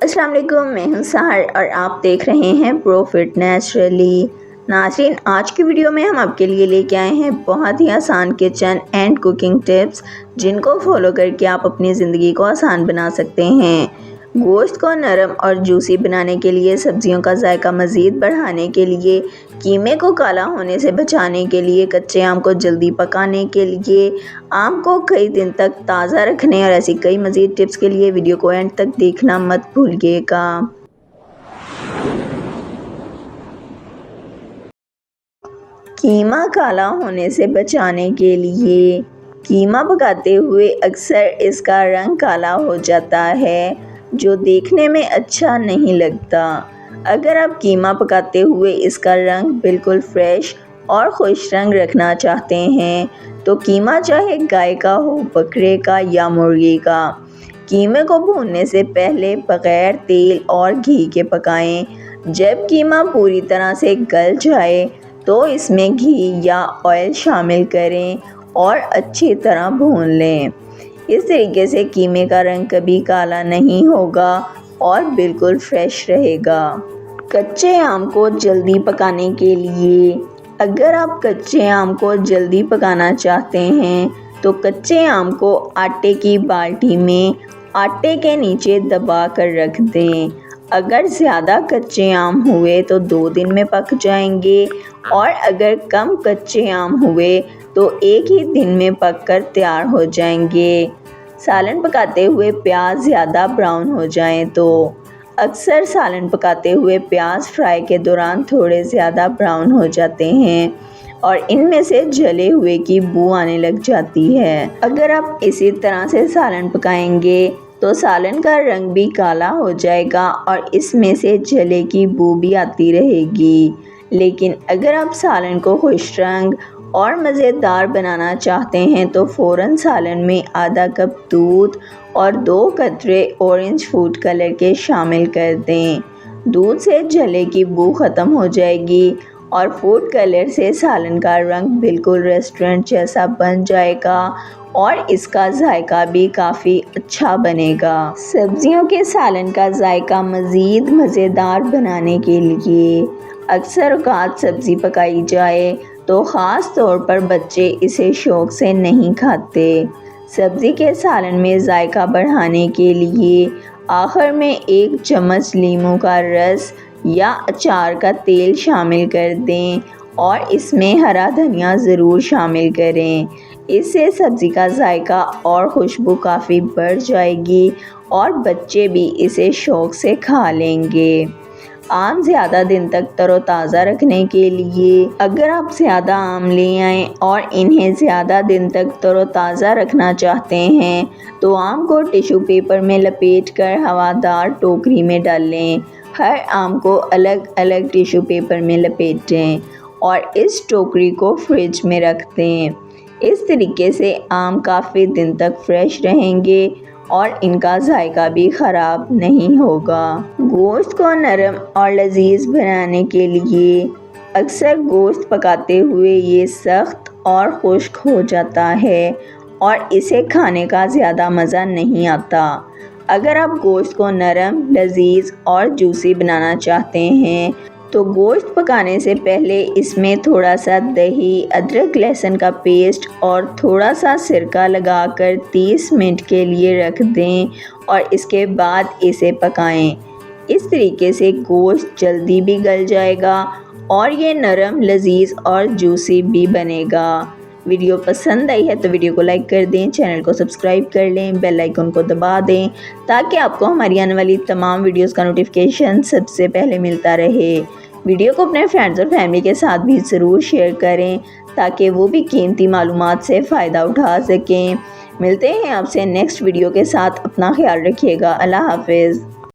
अस्सलाम वालेकुम, मैं हूं सहर और आप देख रहे हैं प्रोफिट नेचुरली। नाज़रीन, आज की वीडियो में हम आपके लिए लेके आए हैं बहुत ही आसान किचन एंड कुकिंग टिप्स, जिनको फॉलो करके आप अपनी ज़िंदगी को आसान बना सकते हैं। गोश्त को नरम और जूसी बनाने के लिए, सब्जियों का जायका मज़ीद बढ़ाने के लिए, कीमे को काला होने से बचाने के लिए, कच्चे आम को जल्दी पकाने के लिए, आम को कई दिन तक ताज़ा रखने और ऐसी कई मज़ीद टिप्स के लिए वीडियो को एंड तक देखना मत भूलिएगा। कीमा काला होने से बचाने के लिए, कीमा पकाते हुए अक्सर इसका रंग काला हो जाता है, जो देखने में अच्छा नहीं लगता। अगर आप कीमा पकाते हुए इसका रंग बिल्कुल फ्रेश और खुश रंग रखना चाहते हैं, तो कीमा चाहे गाय का हो, बकरे का या मुर्गी का, कीमे को भूनने से पहले बग़ैर तेल और घी के पकाएं। जब कीमा पूरी तरह से गल जाए तो इसमें घी या ऑयल शामिल करें और अच्छी तरह भून लें। इस तरीके से कीमे का रंग कभी काला नहीं होगा और बिल्कुल फ्रेश रहेगा। कच्चे आम को जल्दी पकाने के लिए, अगर आप कच्चे आम को जल्दी पकाना चाहते हैं तो कच्चे आम को आटे की बाल्टी में आटे के नीचे दबा कर रख दें। अगर ज़्यादा कच्चे आम हुए तो 2 दिन में पक जाएंगे और अगर कम कच्चे आम हुए तो 1 ही दिन में पककर तैयार हो जाएंगे। सालन पकाते हुए प्याज ज़्यादा ब्राउन हो जाएं तो, अक्सर सालन पकाते हुए प्याज फ्राई के दौरान थोड़े ज़्यादा ब्राउन हो जाते हैं और इनमें से जले हुए की बू आने लग जाती है। अगर आप इसी तरह से सालन पकाएंगे तो सालन का रंग भी काला हो जाएगा और इसमें से जले की बू भी आती रहेगी। लेकिन अगर आप सालन को खुश रंग और मज़ेदार बनाना चाहते हैं तो फ़ौरन सालन में आधा कप दूध और 2 कतरे ऑरेंज फूड कलर के शामिल कर दें। दूध से जले की बू ख़त्म हो जाएगी और फूड कलर से सालन का रंग बिल्कुल रेस्टोरेंट जैसा बन जाएगा और इसका जायका भी काफ़ी अच्छा बनेगा। सब्जियों के सालन का जायका मज़ीद मज़ेदार बनाने के लिए अक्सर औक़ात सब्ज़ी पकाई जाए तो ख़ास तौर पर बच्चे इसे शौक़ से नहीं खाते। सब्ज़ी के सालन में जायका बढ़ाने के लिए आखिर में 1 चम्मच लीमू का रस या अचार का तेल शामिल कर दें और इसमें हरा धनिया ज़रूर शामिल करें। इससे सब्ज़ी का जायका और खुशबू काफ़ी बढ़ जाएगी और बच्चे भी इसे शौक़ से खा लेंगे। आम ज़्यादा दिन तक तरोताज़ा रखने के लिए, अगर आप ज़्यादा आम ले आएँ और इन्हें ज़्यादा दिन तक तरोताज़ा रखना चाहते हैं तो आम को टिश्यू पेपर में लपेट कर हवादार टोकरी में डालें। हर आम को अलग अलग टिश्यू पेपर में लपेटें और इस टोकरी को फ्रिज में रख दें। इस तरीके से आम काफ़ी दिन तक फ्रेश रहेंगे और इनका जायका भी ख़राब नहीं होगा। गोश्त को नरम और लजीज बनाने के लिए अक्सर गोश्त पकाते हुए ये सख्त और खुश्क हो जाता है और इसे खाने का ज़्यादा मज़ा नहीं आता। अगर आप गोश्त को नरम, लजीज और जूसी बनाना चाहते हैं तो गोश्त पकाने से पहले इसमें थोड़ा सा दही, अदरक लहसुन का पेस्ट और थोड़ा सा सिरका लगाकर 30 मिनट के लिए रख दें और इसके बाद इसे पकाएं। इस तरीके से गोश्त जल्दी भी गल जाएगा और ये नरम, लजीज और जूसी भी बनेगा। वीडियो पसंद आई है तो वीडियो को लाइक कर दें, चैनल को सब्सक्राइब कर लें, बेल आइकन को दबा दें ताकि आपको हमारी आने वाली तमाम वीडियोस का नोटिफिकेशन सबसे पहले मिलता रहे। वीडियो को अपने फ्रेंड्स और फैमिली के साथ भी ज़रूर शेयर करें ताकि वो भी कीमती मालूमात से फ़ायदा उठा सकें। मिलते हैं आपसे नेक्स्ट वीडियो के साथ। अपना ख्याल रखिएगा। अल्लाह हाफ़िज़।